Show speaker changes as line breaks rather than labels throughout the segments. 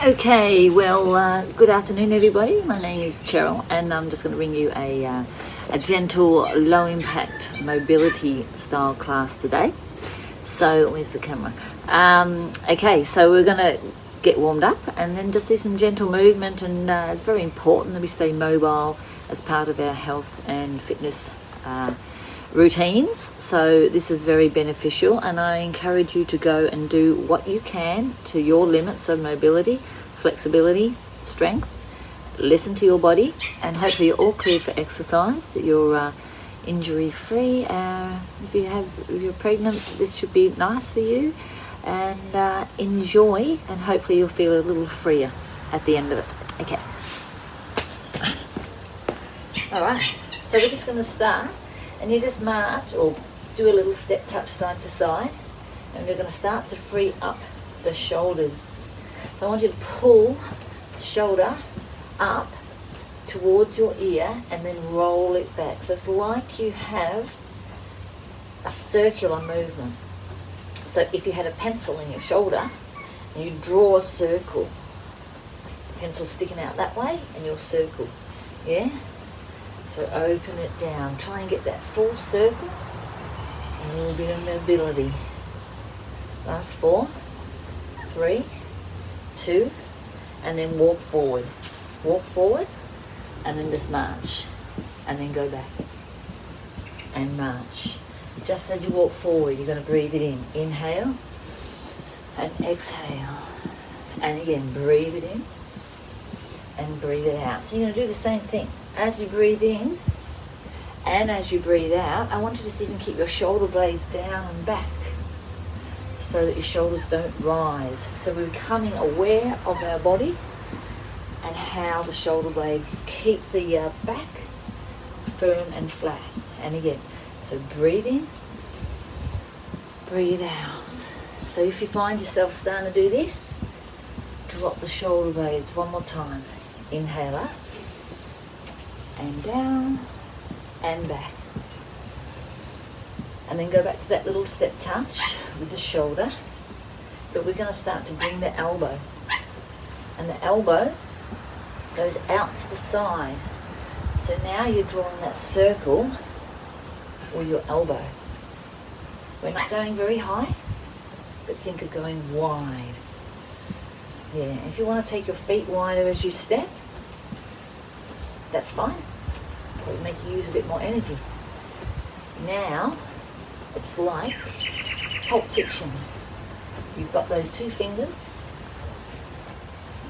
Okay, well, good afternoon, everybody. My name is Cheryl, and I'm just going to bring you a gentle, low-impact mobility style class today. So, where's the camera? Okay, so we're going to get warmed up and then just do some gentle movement, and it's very important that we stay mobile as part of our health and fitness routines. So this is very beneficial, and I encourage you to go and do what you can to your limits of mobility, flexibility, strength. Listen to your body, and hopefully you're all clear for exercise, that you're injury free. If you're pregnant, this should be nice for you, and enjoy, and hopefully you'll feel a little freer at the end of it. Okay, all right, so we're just going to start. And you just march or do a little step touch side to side, and we're going to start to free up the shoulders. So I want you to pull the shoulder up towards your ear and then roll it back. So it's like you have a circular movement. So if you had a pencil in your shoulder and you draw a circle, pencil sticking out that way and your circle, yeah? So open it down. Try and get that full circle. A little bit of mobility. Last 4, 3, 2, and then walk forward. Walk forward, and then just march. And then go back. And march. Just as you walk forward, you're going to breathe it in. Inhale, and exhale. And again, breathe it in, and breathe it out. So you're going to do the same thing. As you breathe in and as you breathe out, I want you to see if you can keep your shoulder blades down and back so that your shoulders don't rise. So we're becoming aware of our body and how the shoulder blades keep the back firm and flat. And again, so breathe in, breathe out. So if you find yourself starting to do this, drop the shoulder blades one more time. Inhale up. And down and back, and then go back to that little step touch with the shoulder, but we're going to start to bring the elbow, and the elbow goes out to the side. So now you're drawing that circle with your elbow. We're not going very high, but think of going wide. Yeah, if you want to take your feet wider as you step, that's fine. It will make you use a bit more energy. Now, it's like Pulp Fiction. You've got those 2 fingers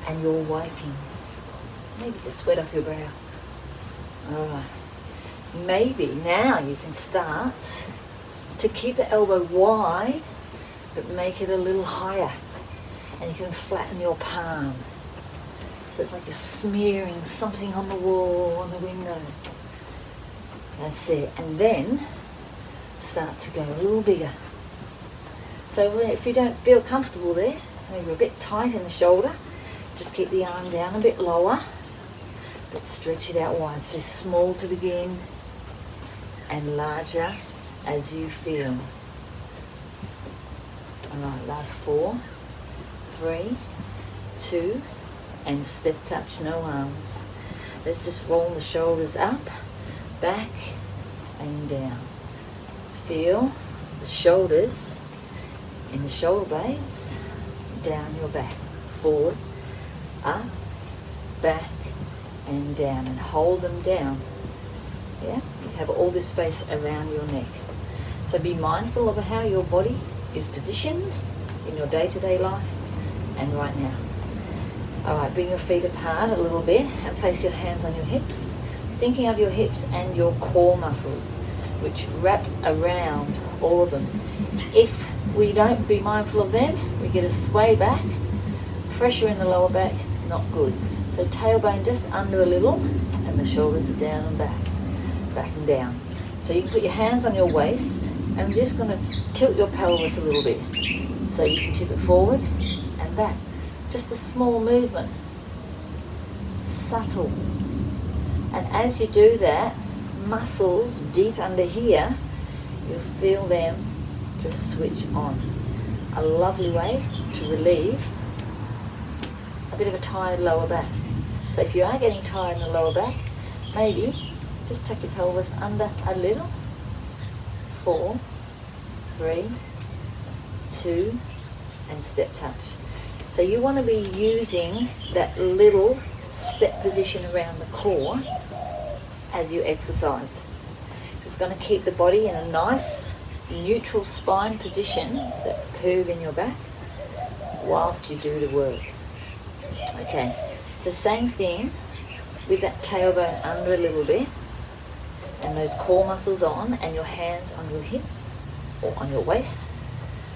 and you're wiping. Maybe the sweat off your brow. Alright. Maybe now you can start to keep the elbow wide, but make it a little higher. And you can flatten your palm. So it's like you're smearing something on the wall, on the window. That's it. And then start to go a little bigger. So if you don't feel comfortable there, maybe you're a bit tight in the shoulder, just keep the arm down a bit lower, but stretch it out wide. So small to begin and larger as you feel. Alright, last 4, 3, 2, and step touch, no arms. Let's just roll the shoulders up, back and down. Feel the shoulders in the shoulder blades, down your back, forward, up, back and down, and hold them down. Yeah, you have all this space around your neck. So be mindful of how your body is positioned in your day-to-day life and right now. Alright, bring your feet apart a little bit and place your hands on your hips, thinking of your hips and your core muscles, which wrap around all of them. If we don't be mindful of them, we get a sway back, pressure in the lower back, not good. So tailbone just under a little, and the shoulders are down and back, back and down. So you can put your hands on your waist, and I'm just going to tilt your pelvis a little bit. So you can tip it forward and back. Just a small movement, subtle. And as you do that, muscles deep under here, you'll feel them just switch on. A lovely way to relieve a bit of a tired lower back. So if you are getting tired in the lower back, maybe just tuck your pelvis under a little. 4, 3, 2, and step touch. So you want to be using that little set position around the core as you exercise. It's going to keep the body in a nice neutral spine position, that curve in your back, whilst you do the work. Okay, so same thing with that tailbone under a little bit, and those core muscles on, and your hands on your hips or on your waist.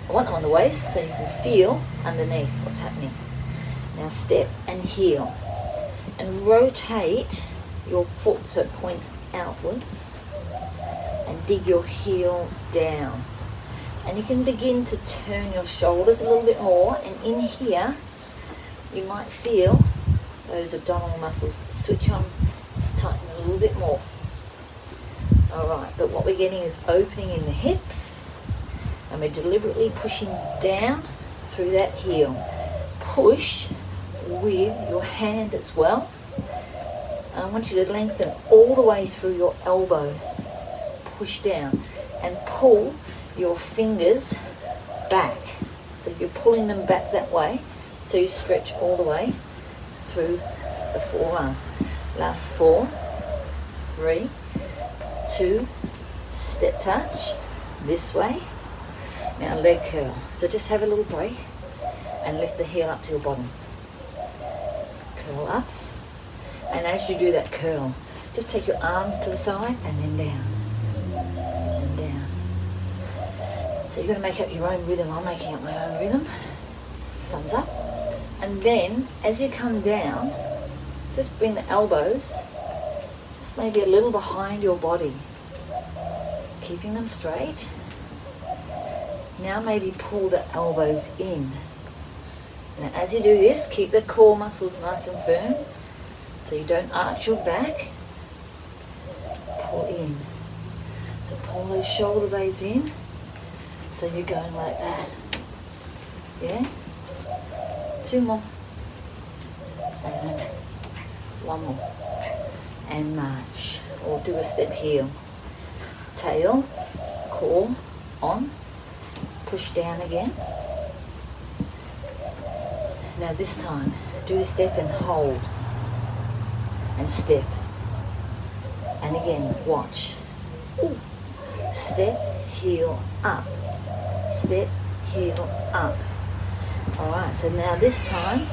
I want them on the waist so you can feel underneath what's happening. Now step and heel, and rotate your foot so it points outwards, and dig your heel down. And you can begin to turn your shoulders a little bit more, and in here you might feel those abdominal muscles switch on, tighten a little bit more. Alright, but what we're getting is opening in the hips, and we're deliberately pushing down through that heel. Push with your hand as well. And I want you to lengthen all the way through your elbow. Push down and pull your fingers back. So you're pulling them back that way, so you stretch all the way through the forearm. Last 4, 3, 2, step touch this way. Now leg curl. So just have a little break and lift the heel up to your bottom. Curl up, and as you do that curl, just take your arms to the side and then down and down. So you've got to make up your own rhythm. I'm making up my own rhythm. Thumbs up. And then as you come down, just bring the elbows just maybe a little behind your body, keeping them straight. Now maybe pull the elbows in. Now as you do this, keep the core muscles nice and firm so you don't arch your back. Pull in. So pull those shoulder blades in, so you're going like that. Yeah? 2 more. And 1 more. And march. Or do a step heel. Tail, core, on. Push down again. Now this time, do the step and hold. And step. And again, watch. Ooh. Step, heel, up. Step, heel, up. Alright, so now this time,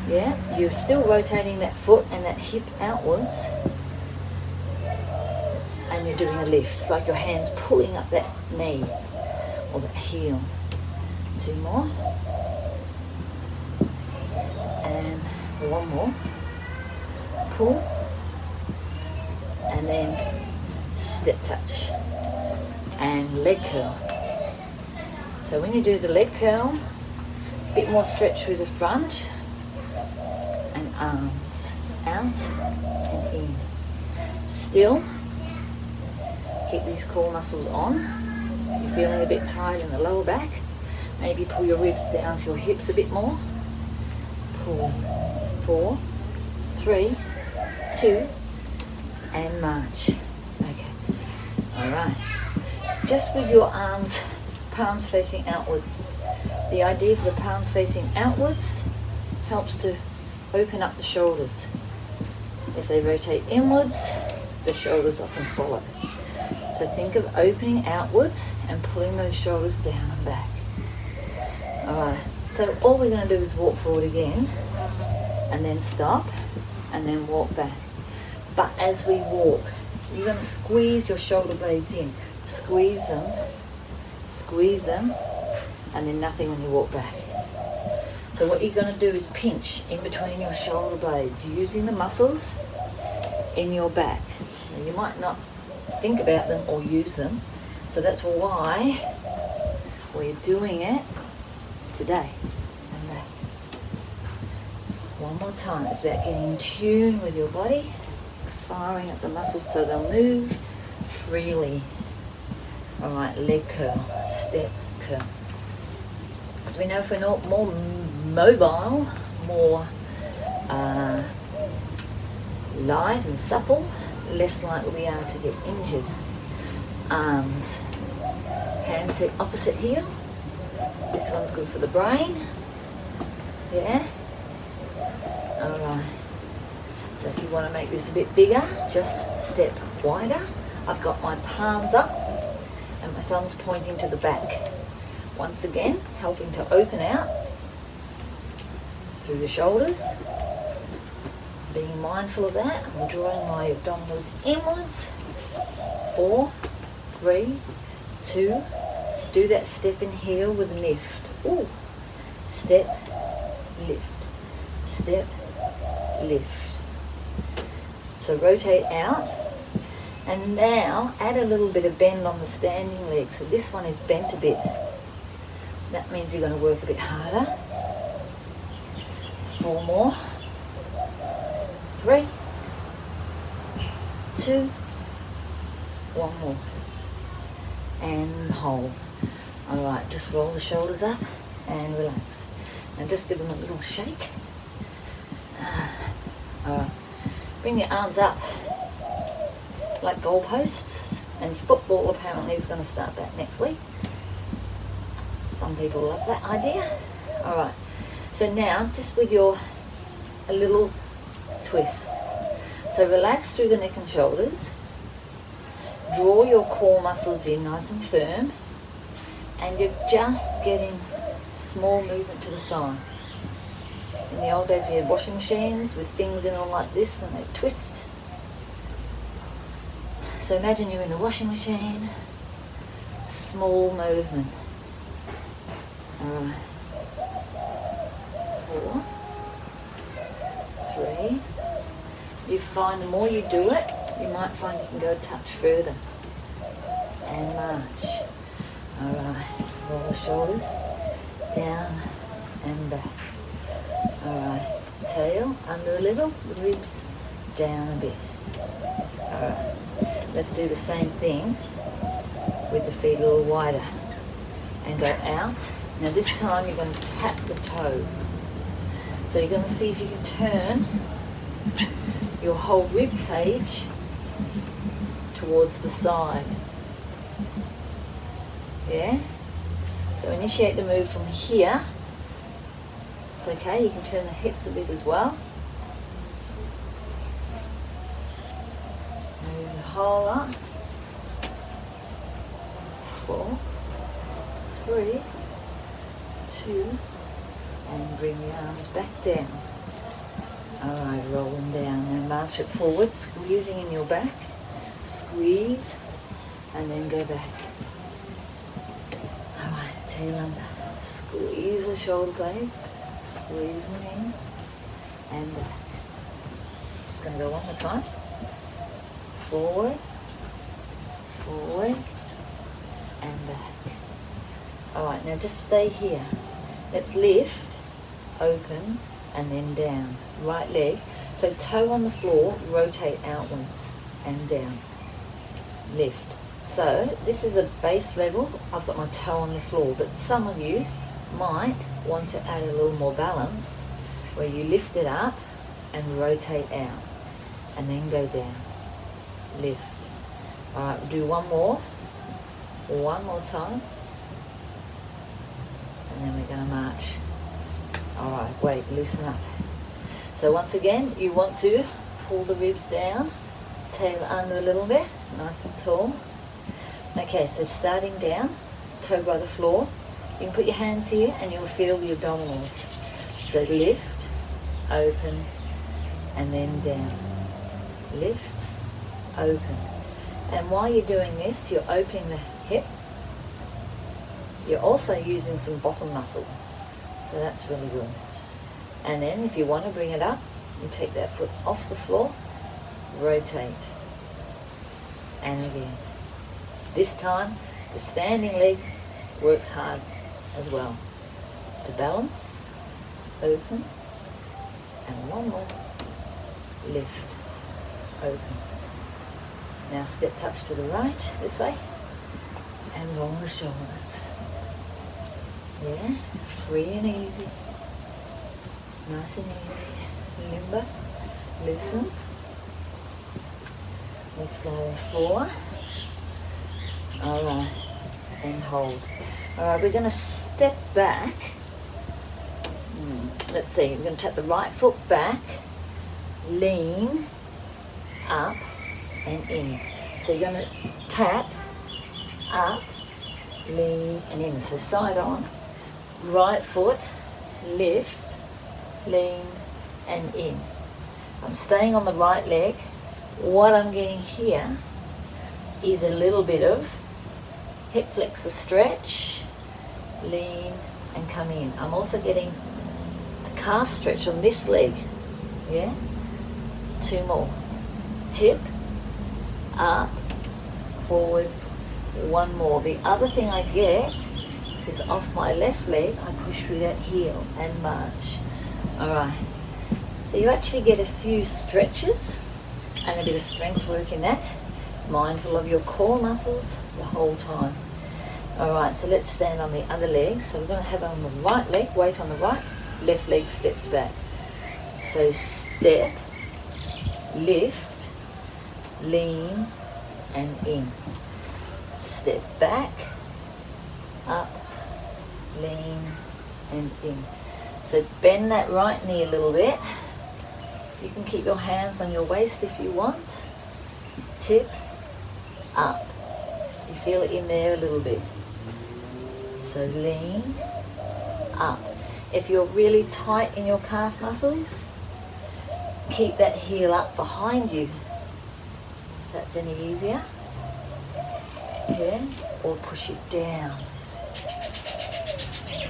yeah, you're still rotating that foot and that hip outwards, and you're doing a lift. It's like your hands pulling up that knee or that heel. 2 more. And 1 more. Pull. And then step touch. And leg curl. So when you do the leg curl, a bit more stretch through the front, and arms out and in. Still, keep these core muscles on. You're feeling a bit tired in the lower back. Maybe pull your ribs down to your hips a bit more. Pull. 4, 3, 2, and march. Okay. Alright. Just with your arms, palms facing outwards. The idea for the palms facing outwards helps to open up the shoulders. If they rotate inwards, the shoulders often follow. So think of opening outwards and pulling those shoulders down and back. Alright, so all we're going to do is walk forward again, and then stop, and then walk back. But as we walk, you're going to squeeze your shoulder blades in. Squeeze them, and then nothing when you walk back. So what you're going to do is pinch in between your shoulder blades, using the muscles in your back. Now you might not think about them or use them, so that's why we're doing it today. And back. 1 more time. It's about getting in tune with your body, firing up the muscles so they'll move freely. Alright, leg curl, step curl. Because we know if we're not more mobile, more light and supple, less likely we are to get injured. Arms, hands at opposite heel. This one's good for the brain. Yeah. Alright. So if you want to make this a bit bigger, just step wider. I've got my palms up and my thumbs pointing to the back. Once again, helping to open out through the shoulders. Being mindful of that, I'm drawing my abdominals inwards. 4, 3, 2. Do that step and heel with a lift. Ooh. Step, lift. Step, lift. So rotate out. And now add a little bit of bend on the standing leg. So this one is bent a bit. That means you're going to work a bit harder. 4 more. 3, 2, 1 more. And hold. Alright, just roll the shoulders up and relax. Now just give them a little shake. Alright. Bring your arms up like goalposts. And football apparently is going to start back next week. Some people love that idea. Alright. So now, just with a little twist. So relax through the neck and shoulders. Draw your core muscles in nice and firm. And you're just getting small movement to the side. In the old days we had washing machines with things in them like this and they twist. So imagine you're in the washing machine. Small movement. Alright. 4, 3. You find the more you do it, you might find you can go a touch further. And march. Alright. Roll the shoulders down and back. Alright. Tail under a little, the ribs down a bit. Alright. Let's do the same thing with the feet a little wider. And go out. Now this time you're going to tap the toe. So you're going to see if you can turn your whole rib cage towards the side. Yeah? So initiate the move from here. It's okay, you can turn the hips a bit as well. Move the whole up. 4, 3, 2, and bring the arms back down. Alright, roll them down and march it forward, squeezing in your back. Squeeze, and then go back. Alright, tail under. Squeeze the shoulder blades, squeeze them in, and back. Just going to go one more time. Forward, forward, and back. Alright, now just stay here. Let's lift, open, and then down. Right leg. So toe on the floor, rotate outwards and down. Lift. So this is a base level. I've got my toe on the floor, but some of you might want to add a little more balance where you lift it up and rotate out and then go down. Lift. Alright, we'll do one more time, and then we're going to march. Alright, wait, loosen up. So once again, you want to pull the ribs down, tail under a little bit, nice and tall. Okay, so starting down, toe by the floor. You can put your hands here and you'll feel the abdominals. So lift, open, and then down. Lift, open. And while you're doing this, you're opening the hip. You're also using some bottom muscle. So that's really good. And then if you want to bring it up, you take that foot off the floor, rotate. And again. This time, the standing leg works hard as well. To balance, open, and one more. Lift, open. Now step touch to the right, this way, and roll the shoulders. Yeah, free and easy. Nice and easy. Limber, loosen. Let's go 4. All right, and hold. All right, we're going to step back. Let's see, we're going to tap the right foot back, lean, up, and in. So you're going to tap, up, lean, and in. So side on, right foot, lift, lean, and in. I'm staying on the right leg. What I'm getting here is a little bit of hip flexor stretch, lean, and come in. I'm also getting a calf stretch on this leg. Yeah? 2 more. Tip, up, forward, 1 more. The other thing I get is off my left leg, I push through that heel and march. All right. So you actually get a few stretches and a bit of strength work in that. Mindful of your core muscles the whole time. All right, so let's stand on the other leg. So we're going to have on the right leg, weight on the right, left leg steps back. So step, lift, lean, and in. Step back, up, lean, and in. So bend that right knee a little bit. You can keep your hands on your waist if you want. Tip, up. You feel it in there a little bit. So lean, up. If you're really tight in your calf muscles, keep that heel up behind you. If that's any easier. Yeah, or push it down.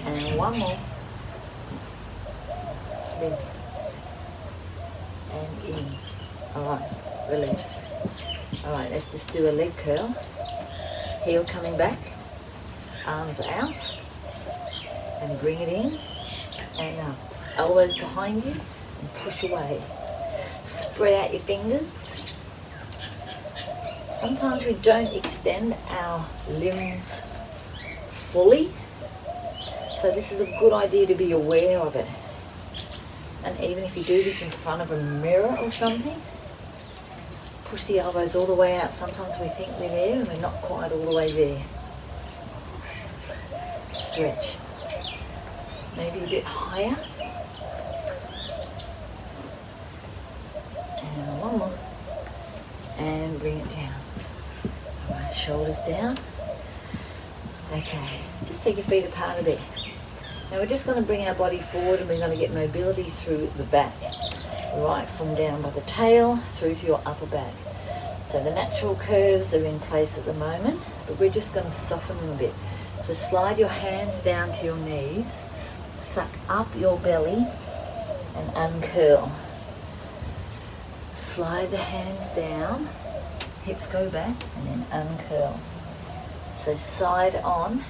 And 1 more. Lift. And in. Alright, release. Alright, let's just do a leg curl. Heel coming back, arms out, and bring it in, and up. Elbows behind you, and push away. Spread out your fingers. Sometimes we don't extend our limbs fully, so this is a good idea to be aware of it. And even if you do this in front of a mirror or something, push the elbows all the way out. Sometimes we think we're there and we're not quite all the way there. Stretch. Maybe a bit higher. And 1 more. And bring it down. All right, shoulders down. Okay, just take your feet apart a bit. Now we're just going to bring our body forward and we're going to get mobility through the back. Right from down by the tail through to your upper back. So the natural curves are in place at the moment, but we're just going to soften them a bit. So slide your hands down to your knees, suck up your belly and uncurl. Slide the hands down, hips go back and then uncurl. So side on,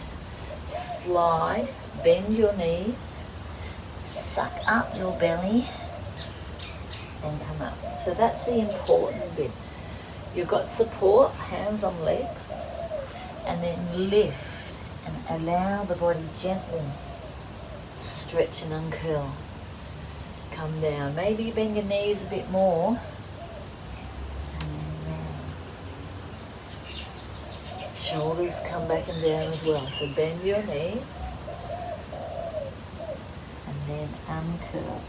slide, bend your knees, suck up your belly and come up. So that's the important bit. You've got support, hands on legs, and then lift and allow the body gently stretch and uncurl. Come down. Maybe you bend your knees a bit more. And then down. Shoulders come back and down as well. So bend your knees and then uncurl.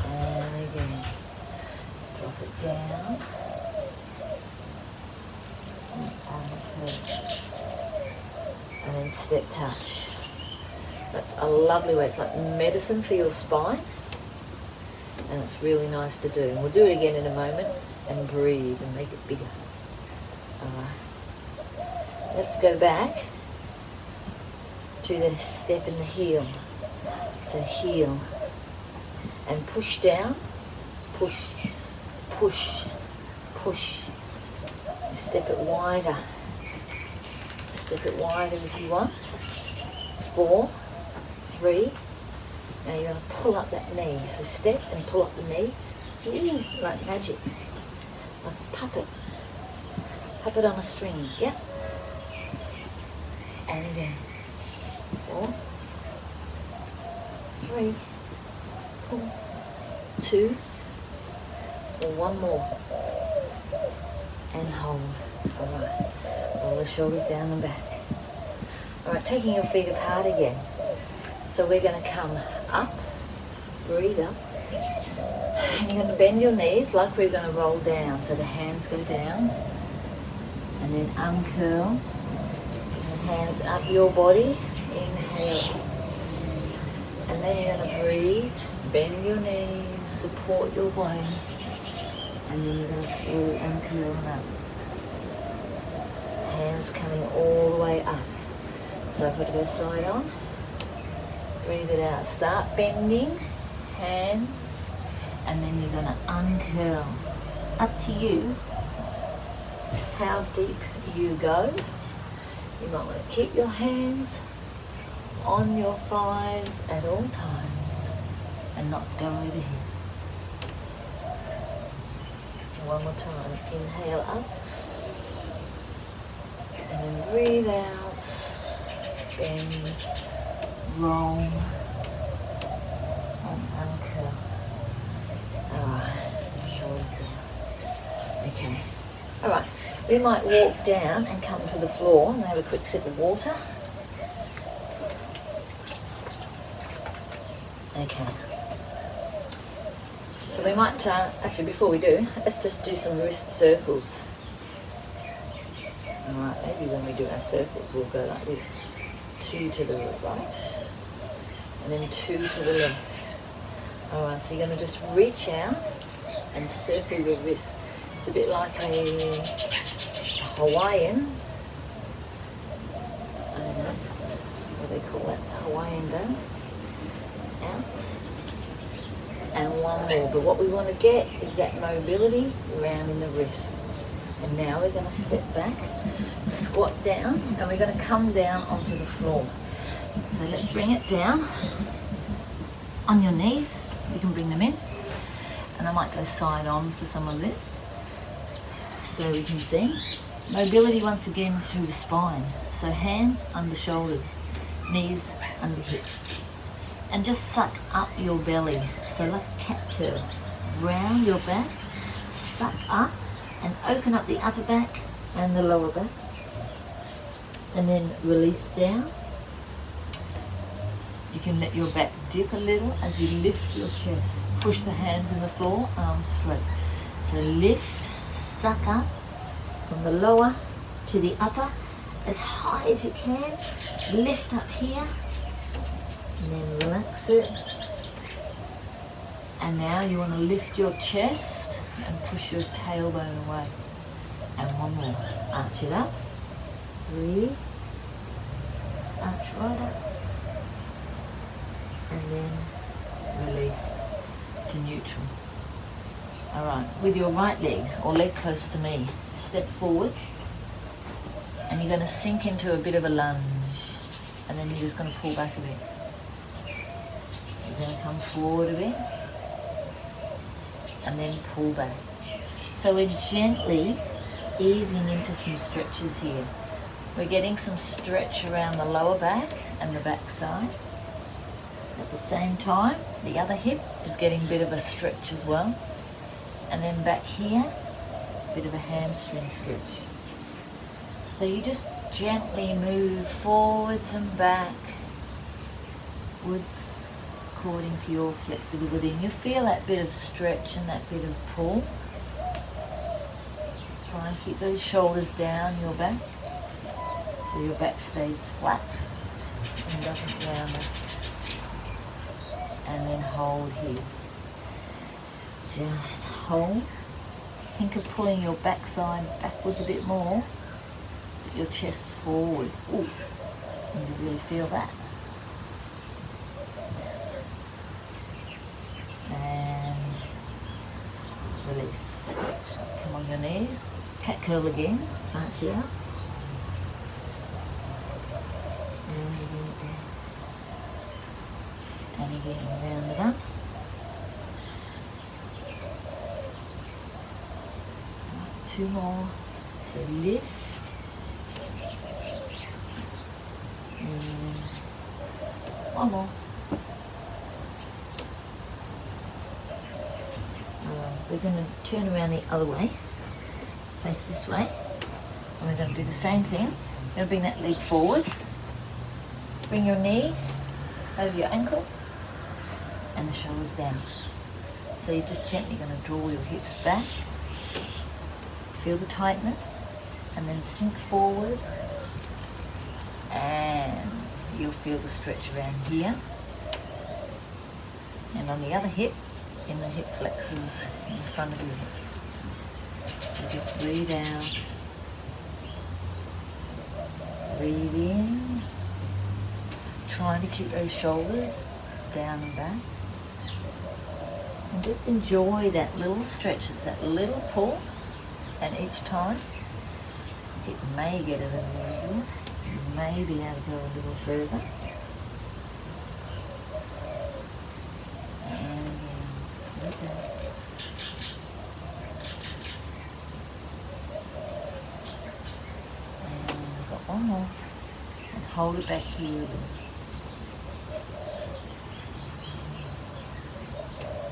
And again. Drop it down and uncurl. And then step touch. That's a lovely way. It's like medicine for your spine. And it's really nice to do. And we'll do it again in a moment. And breathe and make it bigger. Alright. Let's go back to the step in the heel. So heel. And push down. Push. Push. Push. Step it wider. Step it wider if you want. 4, 3. Now you're going to pull up that knee. So step and pull up the knee. Ooh, like magic. Like a puppet. Puppet on a string. Yep. And again. 4, 3, pull, 2, or one more, and hold. Alright, roll the shoulders down and back. Alright, taking your feet apart again. So we're going to come up, breathe up, and you're going to bend your knees like we're going to roll down. So the hands go down, and then uncurl, and hands up your body, inhale. And then you're going to breathe, bend your knees, support your body, and then you're going to slowly uncurl and up. Hands coming all the way up. So if we go side on, breathe it out. Start bending, hands, and then you're going to uncurl. Up to you how deep you go. You might want to keep your hands on your thighs at all times and not go over here. One more time. Inhale up, and then breathe out. Bend, roll, and uncurl. Alright, shoulders down. Okay. Alright, we might walk down and come to the floor and have a quick sip of water. Okay. So we might, actually before we do, let's just do some wrist circles. Alright, maybe when we do our circles we'll go like this. 2 to the right, and then 2 to the left. Alright, so you're going to just reach out and circle your wrist. It's a bit like a Hawaiian, I don't know, what do they call it, Hawaiian dance. Out, and one more. But what we want to get is that mobility around in the wrists. And now we're going to step back, squat down, and we're going to come down onto the floor. So let's bring it down on your knees. You can bring them in. And I might go side on for some of this so we can see. Mobility once again through the spine. So hands under shoulders, knees under hips. And just suck up your belly. So like a cat curl. Round your back, suck up, and open up the upper back and the lower back. And then release down. You can let your back dip a little as you lift your chest. Push the hands in the floor, arms straight. So lift, suck up from the lower to the upper as high as you can. Lift up here. And then relax it. And now you want to lift your chest and push your tailbone away. And one more. Arch it up. Breathe. Arch right up. And then release to neutral. Alright, with your right leg or leg close to me, step forward. And you're going to sink into a bit of a lunge. And then you're just going to pull back a bit. You're going to come forward a bit. And then pull back. So we're gently easing into some stretches here. We're getting some stretch around the lower back and the back side. At the same time, the other hip is getting a bit of a stretch as well. And then back here, a bit of a hamstring stretch. So you just gently move forwards and backwards according to your flexibility. And you feel that bit of stretch and that bit of pull. Try and keep those shoulders down your back so your back stays flat and doesn't round it. And then hold here. Just hold. Think of pulling your backside backwards a bit more. Put your chest forward. Ooh, and you really feel that. And release. Come on your knees. Cat curl again. Arch it up. And again, round it up. Two more. So lift. And one more. going to turn around the other way, face this way, and we're going to do the same thing. You're going to bring that leg forward, bring your knee over your ankle, and the shoulders down. So you're just gently going to draw your hips back, feel the tightness, and then sink forward, and you'll feel the stretch around here. And on the other hip, in the hip flexors in the front of your hip. So just breathe out, breathe in, trying to keep those shoulders down and back. And just enjoy that little stretch, it's that little pull, and each time it may get a little easier, you may be able to go a little further. And again, like that. And we've got one more, and hold it back here a little.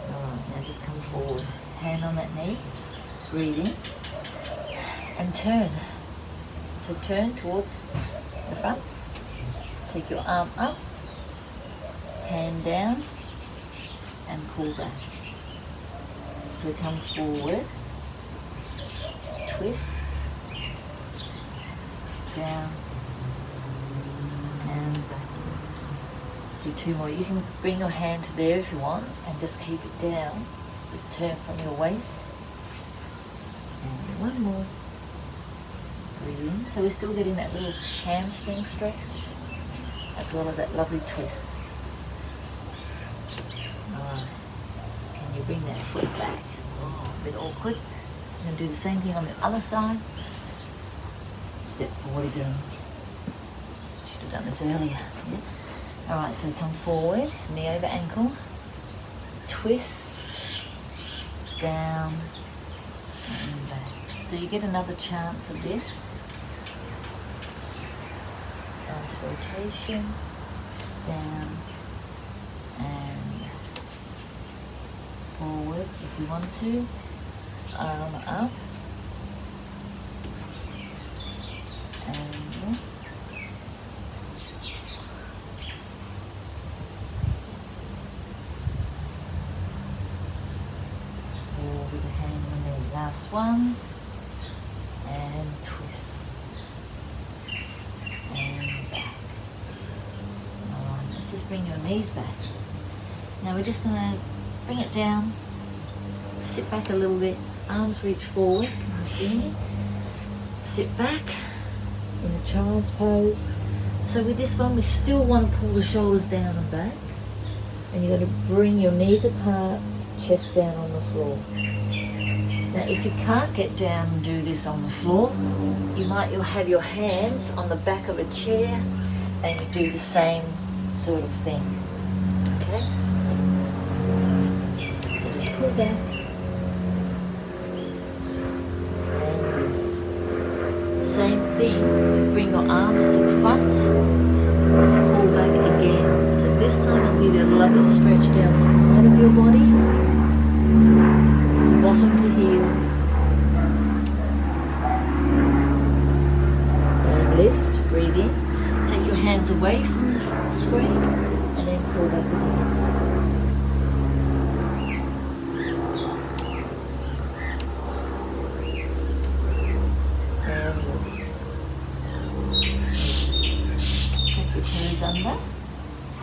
Now just come forward, hand on that knee, breathe in, and turn. So turn towards the front, take your arm up, hand down, and pull back. So come forward, twist, down, and back. Do two more. You can bring your hand to there if you want and just keep it down, but turn from your waist. And one more. Breathe in. So we're still getting that little hamstring stretch as well as that lovely twist. Alright. Can you bring that foot back? Oh, a bit awkward. I'm going to do the same thing on the other side. Step forward again. Should have done this earlier. Yeah. Alright, so come forward, knee over ankle, twist, down, and back. So you get another chance of this. Nice rotation, down, and forward if you want to, arm up, and with a hand on the knee. Last one, and twist, and back. Alright, let's just bring your knees back. Now we're just going to bring it down, sit back a little bit, arms reach forward, can you see me? Sit back in a child's pose. So with this one we still want to pull the shoulders down and back, and you're going to bring your knees apart, chest down on the floor. Now if you can't get down and do this on the floor, you'll have your hands on the back of a chair and you do the same sort of thing. Okay? So just pull back. And same thing, bring your arms to the front, pull back again. So this time I'll give you a lovely stretch down the side of your body. Bottom to heels, and lift, breathe in, take your hands away from the screen and then pull back again. And take your toes under,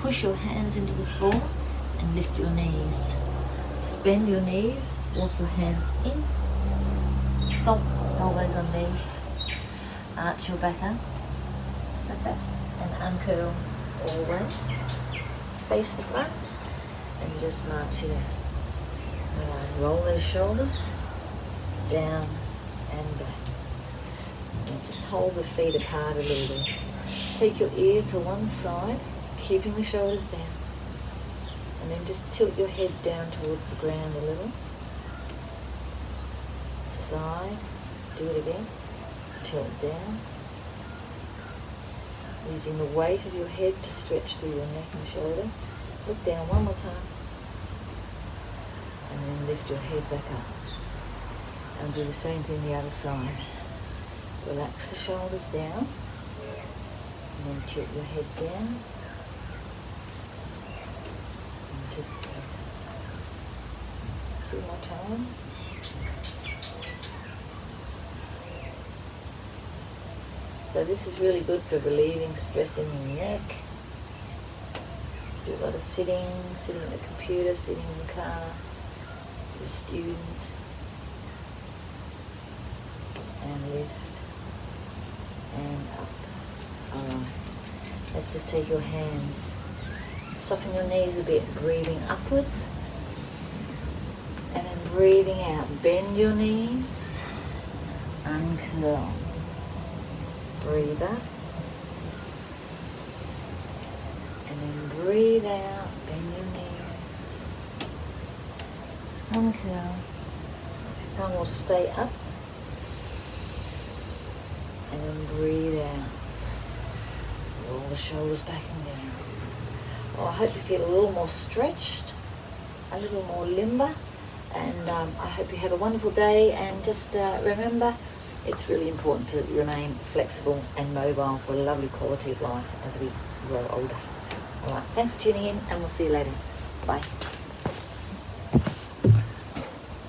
push your hands into the floor and lift your knees. Bend your knees, walk your hands in, stop, elbows on knees, arch your back up, sit back and uncurl all the way, face the front and just march it out. Roll those shoulders down and back. And just hold the feet apart a little bit. Take your ear to one side, keeping the shoulders down. And then just tilt your head down towards the ground a little. Side, do it again. Tilt down. Using the weight of your head to stretch through your neck and shoulder. Look down one more time. And then lift your head back up. And do the same thing the other side. Relax the shoulders down, and then tilt your head down. And tilt the side. 3 more times. So this is really good for relieving stress in your neck. Do a lot of sitting at the computer, sitting in the car, you're a student. And lift, and up. Alright, let's just take your hands, soften your knees a bit, breathing upwards, and then breathing out. Bend your knees, uncurl. Breathe up, and then breathe out, bend your knees, uncurl. This time we'll stay up, and then breathe out. Roll the shoulders back and down. Well, I hope you feel a little more stretched, a little more limber, and I hope you have a wonderful day. And just remember, it's really important to remain flexible and mobile for a lovely quality of life as we grow older. All right, thanks for tuning in, and we'll see you later. Bye.